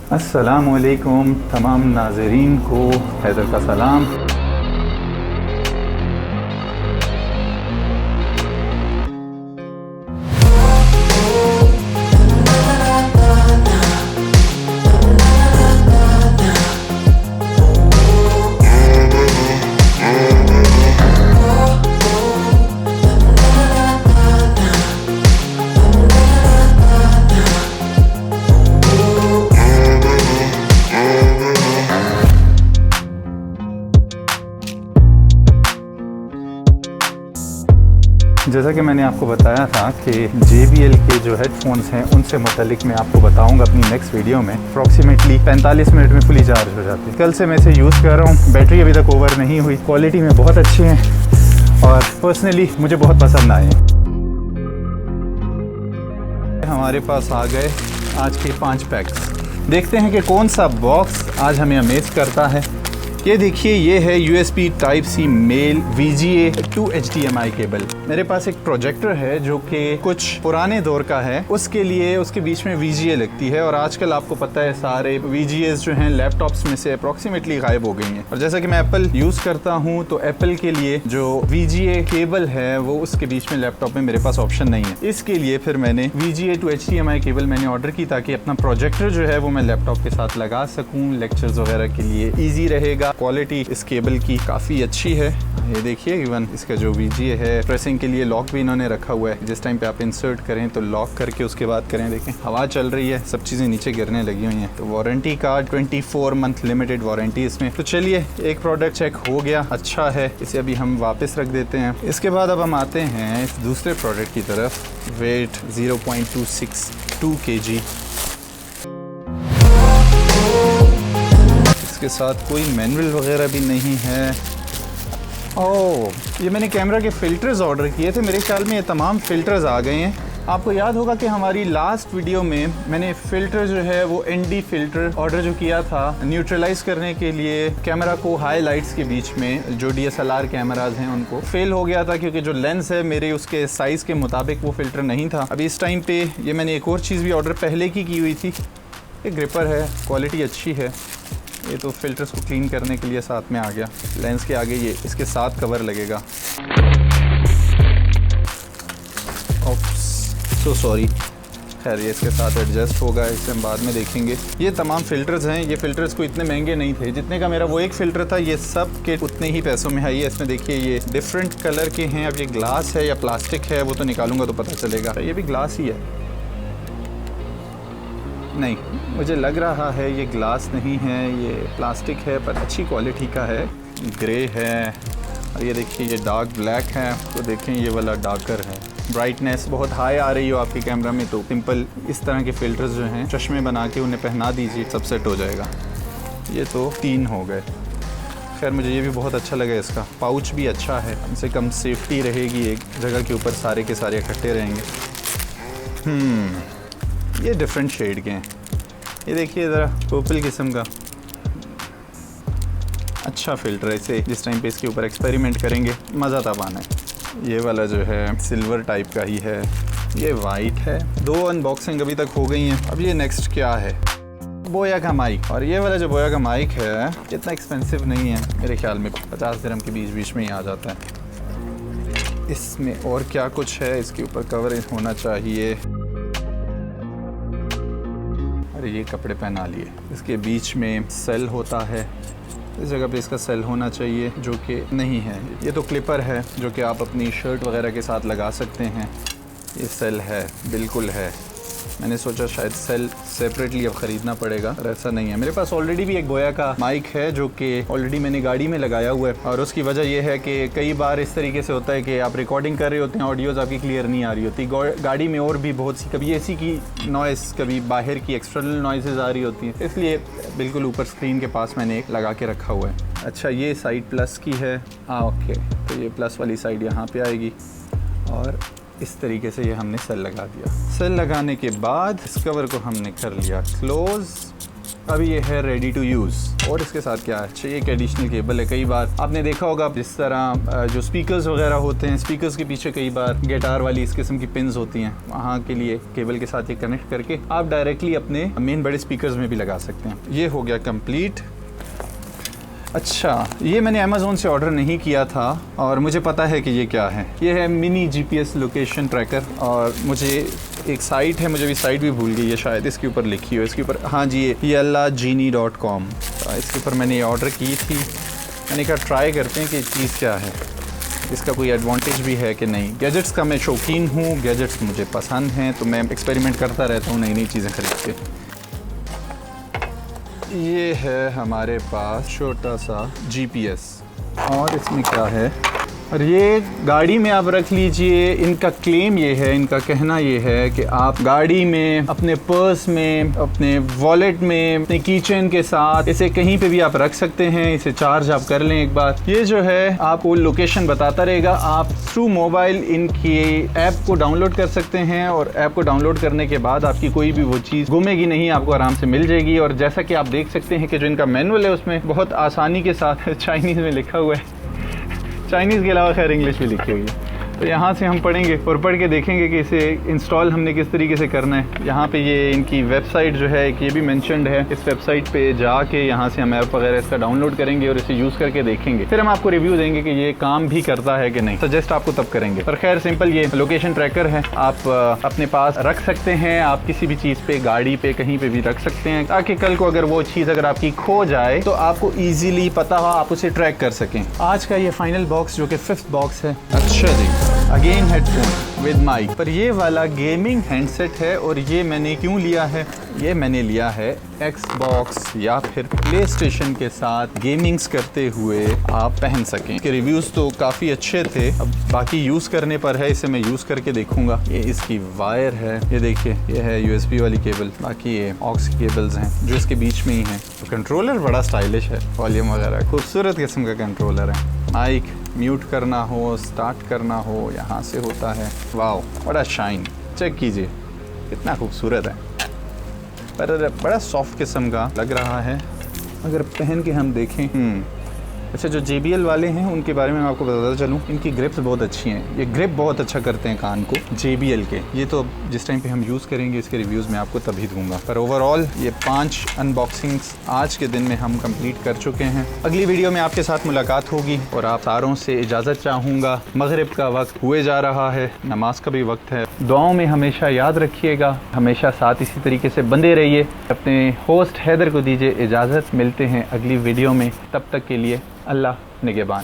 अस्सलामुअलैकुम तमाम नाज़रीन को हैदर का सलाम। जैसा कि मैंने आपको बताया था कि JBL के जो हेडफोन्स हैं उनसे मुतलिक मैं आपको बताऊंगा अपनी नेक्स्ट वीडियो में। अप्रॉक्सीमेटली 45 मिनट में फुली चार्ज हो जाती है। कल से मैं इसे यूज़ कर रहा हूँ, बैटरी अभी तक ओवर नहीं हुई, क्वालिटी में बहुत अच्छी हैं और पर्सनली मुझे बहुत पसंद आए हैं। हमारे पास आ गए आज के 5 पैक्स। देखते हैं कि कौन सा बॉक्स आज हमें अमेज करता है। ये देखिए, ये है USB Type-C male VGA to HDMI cable. मेरे पास एक प्रोजेक्टर है जो कि कुछ पुराने दौर का है, उसके लिए उसके बीच में VGA लगती है और आजकल आपको पता है सारे VGAs जो हैं लैपटॉप्स में से अप्रॉक्सीमेटली गायब हो गई हैं। और जैसा कि मैं एप्पल यूज़ करता हूँ तो एप्पल के लिए जो VGA केबल है वो उसके बीच में लैपटॉप में मेरे पास ऑप्शन नहीं है। इसके लिए फिर मैंने VGA to HDMI केबल मैंने ऑर्डर की ताकि अपना प्रोजेक्टर जो है वो मैं लैपटॉप के साथ लगा सकूँ, लेक्चर्स वगैरह के लिए ईजी रहेगा। क्वालिटी इस केबल की काफ़ी अच्छी है। ये देखिए, इवन इसका जो VGA है, प्रेसिंग के लिए लॉक भी इन्होंने रखा हुआ है। जिस टाइम पे आप इंसर्ट करें तो लॉक करके उसके बाद करें। देखें, हवा चल रही है, सब चीज़ें नीचे गिरने लगी हुई हैं। तो warranty card 24 month limited warranty इसमें। तो चलिए, एक प्रोडक्ट चेक हो गया, अच्छा है, इसे अभी हम वापस रख देते हैं। इसके बाद अब हम आते हैं इस दूसरे प्रोडक्ट की तरफ। Weight 0.262 kg। इसके साथ कोई मैनुअल वगैरह भी नहीं है। ओह, ये मैंने कैमरा के फ़िल्टर्स ऑर्डर किए थे, मेरे ख्याल में ये तमाम फ़िल्टर्स आ गए हैं। आपको याद होगा कि हमारी लास्ट वीडियो में मैंने फ़िल्टर जो है वो ND फ़िल्टर ऑर्डर जो किया था न्यूट्रलाइज़ करने के लिए कैमरा को हाई लाइट्स के बीच में। जो DSLR कैमराज हैं उनको फेल हो गया था क्योंकि जो लेंस है मेरे उसके साइज़ के मुताबिक वो फ़िल्टर नहीं था। अभी इस टाइम पे ये मैंने एक और चीज़ भी ऑर्डर पहले की हुई थी। ये ग्रिपर है, क्वालिटी अच्छी है। ये तो फिल्टर्स को क्लीन करने के लिए साथ में आ गया। लेंस के आगे ये इसके साथ कवर लगेगा। Oops, so sorry. खैर, ये इसके साथ एडजस्ट होगा, इसे हम बाद में देखेंगे। ये तमाम फ़िल्टर्स हैं। ये फ़िल्टर्स को इतने महंगे नहीं थे जितने का मेरा वो एक फ़िल्टर था। ये सब के उतने ही पैसों में है। ये इसमें देखिए, ये डिफरेंट कलर के हैं। अब ये ग्लास है या प्लास्टिक है वो तो निकालूंगा तो पता चलेगा। ये भी ग्लास ही है। नहीं, मुझे लग रहा है ये ग्लास नहीं है, ये प्लास्टिक है, पर अच्छी क्वालिटी का है। ग्रे है और ये देखिए, ये डार्क ब्लैक है। तो देखें, ये वाला डार्कर है। ब्राइटनेस बहुत हाई आ रही हो आपकी कैमरा में तो सिंपल इस तरह के फ़िल्टर्स जो हैं चश्मे बना के उन्हें पहना दीजिए, सब सेट हो जाएगा। ये तो 3 हो गए। खैर, मुझे ये भी बहुत अच्छा लगा। इसका पाउच भी अच्छा है, कम से कम सेफ्टी रहेगी, एक जगह के ऊपर सारे के सारे इकट्ठे रहेंगे। ये डिफरेंट शेड के हैं। ये देखिए ज़रा, पर्पल किस्म का अच्छा फ़िल्टर है। इसे जिस टाइम पे इसके ऊपर एक्सपेरिमेंट करेंगे मज़ा तब आना है। ये वाला जो है सिल्वर टाइप का ही है। ये वाइट है। 2 अनबॉक्सिंग अभी तक हो गई हैं। अब ये नेक्स्ट क्या है? बोया का माइक। और ये वाला जो बोया का माइक है इतना एक्सपेंसिव नहीं है, मेरे ख्याल में 50 दिरहम के बीच में ही आ जाता है। इसमें और क्या कुछ है? इसके ऊपर कवर होना चाहिए। ये कपड़े पहना लिए। इसके बीच में सेल होता है, इस जगह पे इसका सेल होना चाहिए, जो कि नहीं है। ये तो क्लिपर है जो कि आप अपनी शर्ट वगैरह के साथ लगा सकते हैं। ये सेल है, बिल्कुल है। मैंने सोचा शायद सेल सेपरेटली अब ख़रीदना पड़ेगा, पर ऐसा नहीं है। मेरे पास ऑलरेडी भी एक बोया का माइक है जो कि ऑलरेडी मैंने गाड़ी में लगाया हुआ है। और उसकी वजह यह है कि कई बार इस तरीके से होता है कि आप रिकॉर्डिंग कर रहे होते हैं, ऑडियोज़ आपकी क्लियर नहीं आ रही होती। गाड़ी में और भी बहुत सी, कभी AC की नॉइज़, कभी बाहर की एक्सटर्नल नॉइज़ेज़ आ रही होती हैं, इसलिए बिल्कुल ऊपर स्क्रीन के पास मैंने एक लगा के रखा हुआ है। अच्छा, ये साइड प्लस की है। ओके, तो ये प्लस वाली साइड यहाँ पर आएगी और इस तरीके से ये हमने सेल लगा दिया। सेल लगाने के बाद इस कवर को हमने कर लिया क्लोज़ अभी ये है रेडी टू यूज़। और इसके साथ क्या है, अच्छा ये एक एडिशनल केबल है। कई बार आपने देखा होगा जिस तरह जो स्पीकर्स वगैरह होते हैं, स्पीकर्स के पीछे कई बार गिटार वाली इस किस्म की पिन्स होती हैं, वहाँ के लिए केबल के साथ ये कनेक्ट करके आप डायरेक्टली अपने मेन बड़े स्पीकर्स में भी लगा सकते हैं। ये हो गया कंप्लीट। अच्छा, ये मैंने अमेज़ोन से ऑर्डर नहीं किया था और मुझे पता है कि ये क्या है। ये है मिनी GPS लोकेशन ट्रैकर। और मुझे एक साइट है, मुझे भी साइट भी भूल गई है, शायद इसके ऊपर लिखी हो, इसके ऊपर, हाँ जी, ये yallagenie.com, इसके ऊपर मैंने ये ऑर्डर की थी। मैंने कहा ट्राई करते हैं कि चीज़ क्या है, इसका कोई एडवांटेज भी है कि नहीं। गैजेट्स का मैं शौकीन हूँ, गैजेट्स मुझे पसंद हैं, तो मैं एक्सपेरिमेंट करता रहता हूँ नई नई चीज़ें खरीद के। ये है हमारे पास छोटा सा GPS। और इसमें क्या है, और ये गाड़ी में आप रख लीजिए। इनका क्लेम ये है, इनका कहना ये है कि आप गाड़ी में, अपने पर्स में, अपने वॉलेट में, अपने कीचेन के साथ इसे कहीं पे भी आप रख सकते हैं। इसे चार्ज आप कर लें एक बार। ये जो है आपको लोकेशन बताता रहेगा। आप थ्रू मोबाइल इनकी ऐप को डाउनलोड कर सकते हैं और ऐप को डाउनलोड करने के बाद आपकी कोई भी वो चीज़ गुमेगी नहीं, आपको आराम से मिल जाएगी। और जैसा कि आप देख सकते हैं कि जो इनका मैनुअल है उसमें बहुत आसानी के साथ चाइनीज़ में लिखा हुआ है। चाइनीज़ के अलावा खैर इंग्लिश भी लिखी हुई है। तो यहाँ से हम पढ़ेंगे और पढ़ के देखेंगे कि इसे इंस्टॉल हमने किस तरीके से करना है। यहाँ पे ये इनकी वेबसाइट जो है ये भी मेंशन्ड है। इस वेबसाइट पे जाके यहाँ से हम ऐप वगैरह इसका डाउनलोड करेंगे और इसे यूज़ करके देखेंगे। फिर हम आपको रिव्यू देंगे कि ये काम भी करता है कि नहीं। सजेस्ट आपको तब करेंगे। पर खैर सिंपल ये लोकेशन ट्रैकर है, आप अपने पास रख सकते हैं। आप किसी भी चीज़ पे, गाड़ी पे, कहीं पे भी रख सकते हैं, ताकि कल को अगर वो चीज़ अगर आपकी खो जाए तो आपको ईजिली पता हो, आप उसे ट्रैक कर सकें। आज का ये फाइनल बॉक्स जो कि 5th बॉक्स है। अच्छा जी, अगेन हेडफोन विद माइक। पर ये वाला गेमिंग हैंडसेट है। और ये मैंने क्यों लिया है, ये मैंने लिया है Xbox या फिर प्ले स्टेशन के साथ गेमिंग्स करते हुए आप पहन सकें। इसके रिव्यूज़ तो काफ़ी अच्छे थे, अब बाकी यूज़ करने पर है। इसे मैं यूज़ करके देखूंगा। ये इसकी वायर है, ये देखिए, ये है USB वाली केबल। बाकी ये ऑक्स केबल्स हैं जो इसके बीच में ही हैं। तो कंट्रोलर बड़ा स्टाइलिश है, वॉल्यूम वगैरह खूबसूरत किस्म का कंट्रोलर है। माइक म्यूट करना हो, स्टार्ट करना हो, यहाँ से होता है। वाओ, बड़ा शाइन, चेक कीजिए कितना खूबसूरत है। पर बड़ा सॉफ्ट किस्म का लग रहा है अगर पहन के हम देखें। अच्छा, जो JBL वाले हैं उनके बारे में मैं आपको बताता चलूँ, इनकी ग्रिप्स बहुत अच्छी हैं। ये ग्रिप बहुत अच्छा करते हैं कान को, JBL के। ये तो जिस टाइम पे हम यूज़ करेंगे इसके रिव्यूज़ मैं आपको तभी दूंगा। पर ओवरऑल ये 5 अनबॉक्सिंग्स आज के दिन में हम कंप्लीट कर चुके हैं। अगली वीडियो में आपके साथ मुलाकात होगी और आप सारों से इजाज़त चाहूँगा। मगरिब का वक्त हुए जा रहा है, नमाज का भी वक्त है। दुआओं में हमेशा याद रखिएगा, हमेशा साथ इसी तरीके से बंधे रहिए। अपने होस्ट हैदर को दीजिए इजाज़त। मिलते हैं अगली वीडियो में, तब तक के लिए अल्लाह निगहबान।